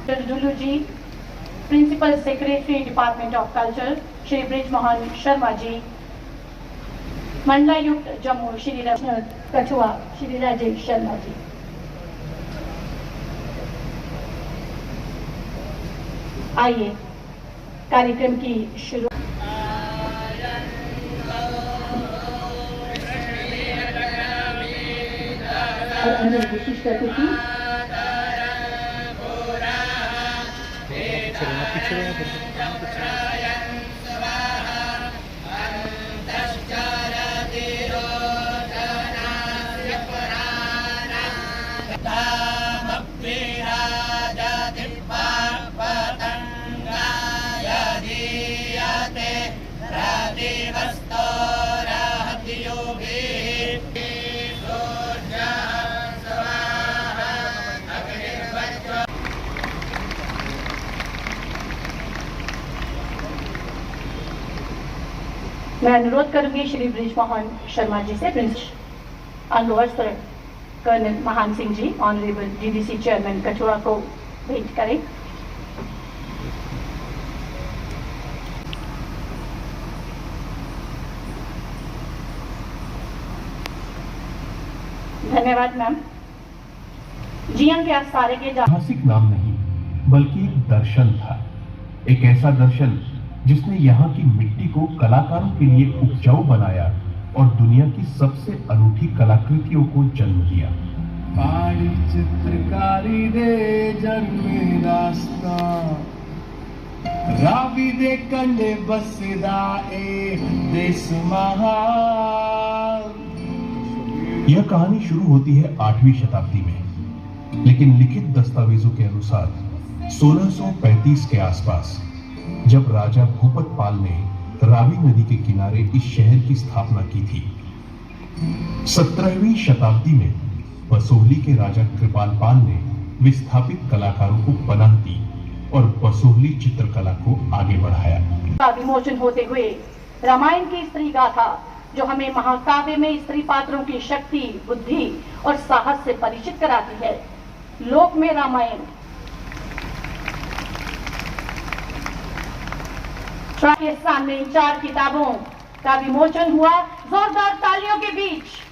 डुलू ji, principal secretary department of culture Shri Brijmohan Sharma ji, मंडलायुक्त जम्मू श्री कठुआ श्री राजेश शर्मा जी। आइए कार्यक्रम की शुरू। विशिष्ट अतिथि मैं अनुरोध करूंगी श्री ब्रिजमोहन शर्मा जी से अंगवस्त्र कर्नल महान Singh ji honourable DDC chairman Kathua को भेंट करें। धन्यवाद मैम। जीएम के सारे के ऐतिहासिक नाम नहीं बल्कि एक दर्शन था, एक ऐसा दर्शन जिसने यहाँ की मिट्टी को कलाकारों के लिए उपजाऊ बनाया और दुनिया की सबसे अनूठी कलाकृतियों को जन्म दिया। पहाड़ी चित्रकारी दे जन्मे रास्ता, रावी दे कंडे बसदा ए देश महान। यह कहानी शुरू होती है 8वीं शताब्दी में, लेकिन लिखित दस्तावेजों के अनुसार 1635 के आसपास जब राजा भूपत पाल ने रावी नदी के किनारे इस शहर की स्थापना की थी। 17वीं शताब्दी में बसोहली के राजा कृपाल पाल ने विस्थापित कलाकारों को पनाह दी और बसोहली चित्रकला को आगे बढ़ाया। का विमोचन होते हुए रामायण की स्त्री गाथा, जो हमें महाकाव्य में स्त्री पात्रों की शक्ति, बुद्धि और साहस से परिचित कराती है। लोक में रामायण के सामने 4 किताबों का विमोचन हुआ जोरदार तालियों के बीच।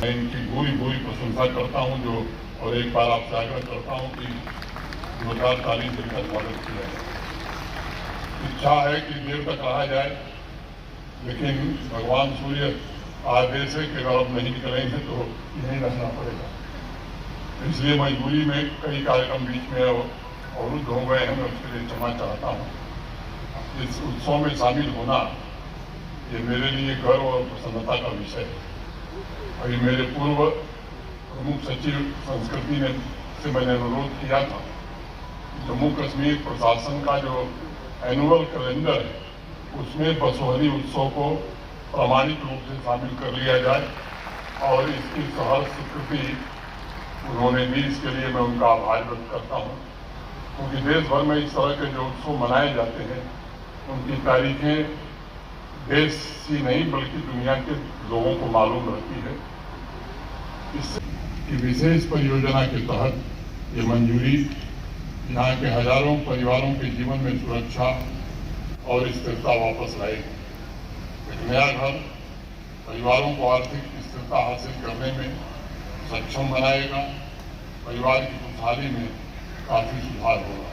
मैं इनकी पूरी प्रशंसा करता हूं जो, और एक बार आपसे आग्रह करता हूं कि जोरदार ताली देकर स्वागत किया जाए। इच्छा है कि देर तक रहा जाए, लेकिन भगवान सूर्य आदेश है कि अगर अब नहीं निकलेंगे तो यहीं रहना पड़ेगा। इसलिए मजबूरी में कई कार्यक्रम बीच में अवरुद्ध हो गए हैं। मैं उसके लिए क्षमा चाहता हूँ। इस उत्सव में शामिल होना ये मेरे लिए गर्व और प्रसन्नता का विषय है। और मेरे पूर्व प्रमुख सचिव संस्कृति ने से मैंने अनुरोध किया था जम्मू कश्मीर प्रशासन का जो एनुअल कैलेंडर है उसमें बसोहली उत्सव को प्रामाणिक रूप से शामिल कर लिया जाए, और इसकी सहर्ष स्वीकृति उन्होंने दी। इसके लिए मैं उनका आभार व्यक्त करता हूँ, क्योंकि देश भर में इस तरह के जो उत्सव मनाए जाते हैं उनकी तारीखें देश ही नहीं बल्कि दुनिया के लोगों को मालूम रहती है। इस विशेष परियोजना के तहत ये मंजूरी यहाँ के हजारों परिवारों के जीवन में सुरक्षा और स्थिरता वापस लाएगी। एक नया घर परिवारों को आर्थिक स्थिरता हासिल करने में सक्षम बनाएगा, परिवार की खुशहाली में काफी सुधार होगा।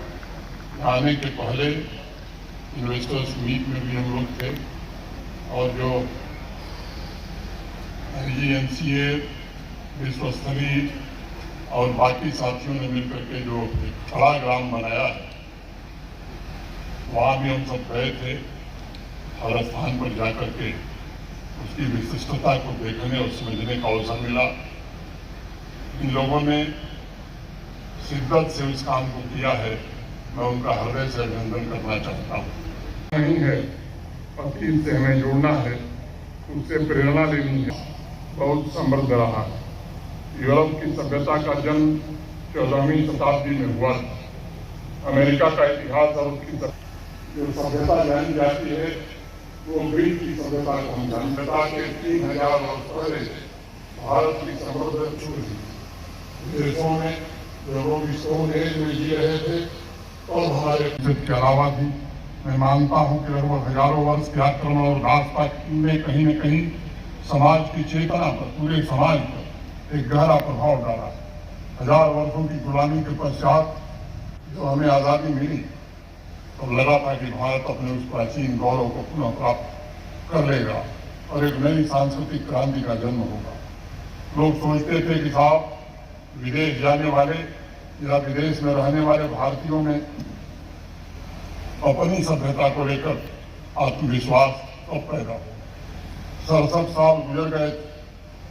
यहाँ आने के पहले इन्वेस्टर्स मीट में भी हम लोग थे, और जो NCA विश्व स्तरीय और बाकी साथियों ने मिलकर के जो खड़ा ग्राम बनाया है, वहाँ भी हम सब गए थे। हर स्थान पर जाकर के उसकी विशिष्टता को देखने और समझने का अवसर मिला। इन लोगों ने शिद्दत से उस काम को किया है, मैं उनका हृदय से अभिनंदन करना चाहता हूँ। नहीं है, अतीत से हमें जोड़ना है, उससे प्रेरणा लेनी है। बहुत समृद्ध रहा है। यूरोप की सभ्यता का जन्म 14वीं शताब्दी में हुआ था। अमेरिका का इतिहास और उसकी जो सभ्यता जानी जाती है वो ग्रीक की सभ्यता को हम जानते हैं कि 3000 वर्ष पहले भारत की समृद्ध देशों में जो लोग स्टोन एज में जी रहे थे और हमारे के अलावा भी मैं मानता हूँ कि लगभग हजारों वर्ष के आक्रमण और घातपात ने कहीं न कहीं समाज की चेतना पर, पूरे समाज पर एक गहरा प्रभाव डाला। 1000 वर्षों की गुलामी के पश्चात जो हमें आज़ादी मिली तो लगा था कि भारत अपने उस प्राचीन गौरव को पुनः प्राप्त कर लेगा और एक नई सांस्कृतिक क्रांति का जन्म होगा। लोग सोचते थे कि साहब विदेश जाने वाले या विदेश में रहने वाले भारतीयों में अपनी सभ्यता को लेकर आत्मविश्वास कब पैदा हो। 67 साल गुजर गए,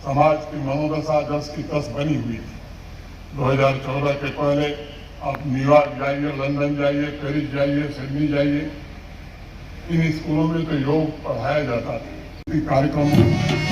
समाज की मनोदशा 10 की 10 बनी हुई थी। 2014 के पहले आप न्यूयॉर्क जाइए, लंदन जाइए, पेरिस जाइए, सिडनी जाइए, इन स्कूलों में तो योग पढ़ाया जाता था। कार्यक्रमों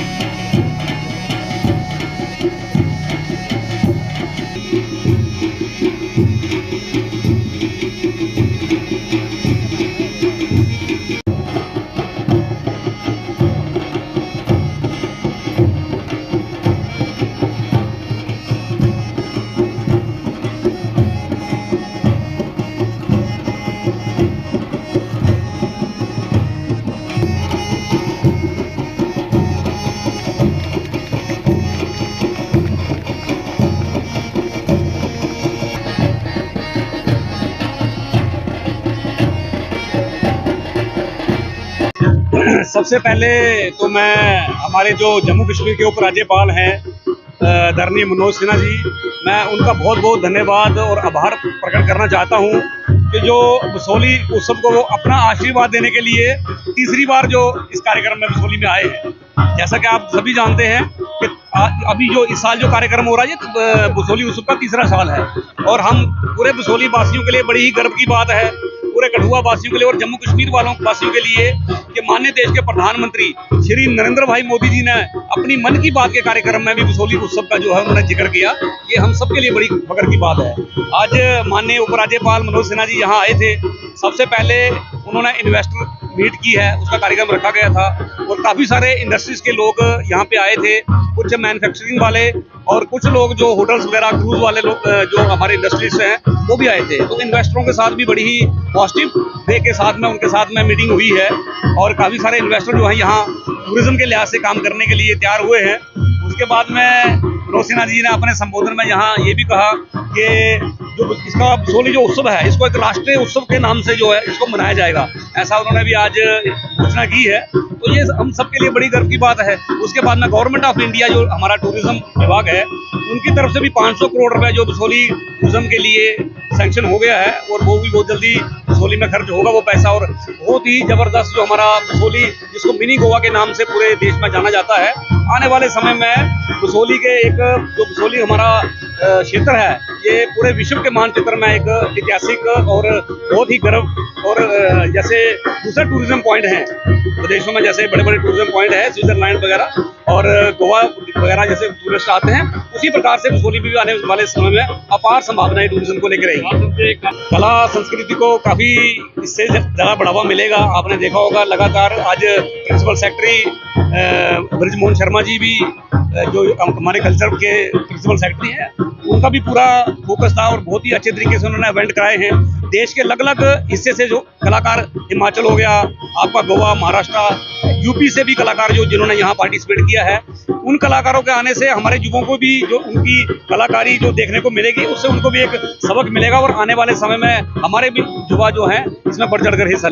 सबसे पहले तो मैं हमारे जो जम्मू कश्मीर के उपराज्यपाल हैं आदरणीय मनोज सिन्हा जी, मैं उनका बहुत बहुत धन्यवाद और आभार प्रकट करना चाहता हूं कि जो बसोली उत्सव को वो अपना आशीर्वाद देने के लिए तीसरी बार जो इस कार्यक्रम में बसोली में आए हैं। जैसा कि आप सभी जानते हैं कि अभी जो इस साल जो कार्यक्रम हो रहा है ये बसोली उत्सव का तीसरा साल है और हम पूरे बसोली वासियों के लिए बड़ी ही गर्व की बात है, पूरे कठुआ वासियों के लिए और जम्मू कश्मीर वासियों के लिए कि माननीय देश के प्रधानमंत्री श्री नरेंद्र भाई मोदी जी ने अपनी मन की बात के कार्यक्रम में भी बसोली उत्सव का जो है उन्होंने जिक्र किया। ये हम सबके लिए बड़ी फख्र की बात है। आज माननीय उपराज्यपाल मनोज सिन्हा जी यहाँ आए थे। सबसे पहले उन्होंने इन्वेस्टर मीट की है, उसका कार्यक्रम रखा गया था और काफ़ी सारे इंडस्ट्रीज के लोग यहाँ पे आए थे, कुछ मैन्युफैक्चरिंग वाले और कुछ लोग जो होटल्स वगैरह क्रूज वाले लोग जो हमारे इंडस्ट्रीज हैं वो भी आए थे। तो इन्वेस्टरों के साथ भी बड़ी ही पॉजिटिव वे के साथ में उनके साथ में मीटिंग हुई है और काफ़ी सारे इन्वेस्टर जो हैं यहाँ टूरिज्म के लिहाज से काम करने के लिए तैयार हुए हैं। उसके बाद में मनोज सिन्हा जी ने अपने संबोधन में यहाँ ये भी कहा कि जो इसका बसोली जो उत्सव है इसको एक राष्ट्रीय उत्सव के नाम से जो है इसको मनाया जाएगा, ऐसा उन्होंने भी आज घोषणा की है। तो ये हम सबके लिए बड़ी गर्व की बात है। उसके बाद में गवर्नमेंट ऑफ इंडिया जो हमारा टूरिज्म विभाग है उनकी तरफ से भी 500 करोड़ रुपए जो बसोली टूरिज्म के लिए सैंक्शन हो गया है और वो भी बहुत जल्दी बसोली में खर्च होगा वो पैसा। और बहुत ही जबरदस्त जो हमारा बसोली जिसको मिनी गोवा के नाम से पूरे देश में जाना जाता है, आने वाले समय में बसोली के एक जो बसोली हमारा क्षेत्र है ये पूरे विश्व के मानचित्र में एक ऐतिहासिक और बहुत ही गर्व और जैसे दूसरे टूरिज्म पॉइंट हैं विदेशों में, जैसे बड़े बड़े टूरिज्म पॉइंट है स्विट्जरलैंड वगैरह और गोवा वगैरह जैसे टूरिस्ट आते हैं, उसी प्रकार से बसोली भी आने वाले समय में अपार संभावनाएं टूरिज्म को लेकर रहेगी। कला संस्कृति को काफ़ी इससे ज़्यादा बढ़ावा मिलेगा। आपने देखा होगा लगातार आज प्रिंसिपल सेक्रेटरी ब्रजमोहन शर्मा जी भी जो हमारे कल्चर के प्रिंसिपल सेक्रेटरी हैं उनका भी पूरा फोकस था और बहुत ही अच्छे तरीके से उन्होंने इवेंट कराए हैं। देश के अलग अलग हिस्से से जो कलाकार, हिमाचल हो गया आपका, गोवा, महाराष्ट्र, यूपी से भी कलाकार जो जिन्होंने यहाँ पार्टिसिपेट किया है, उन कलाकारों के आने से हमारे युवाओं को भी जो उनकी कलाकारी जो देखने को मिलेगी उससे उनको भी एक सबक मिलेगा और आने वाले समय में हमारे भी युवा जो हैं इसमें बढ़ चढ़ कर हिस्सा लेंगे।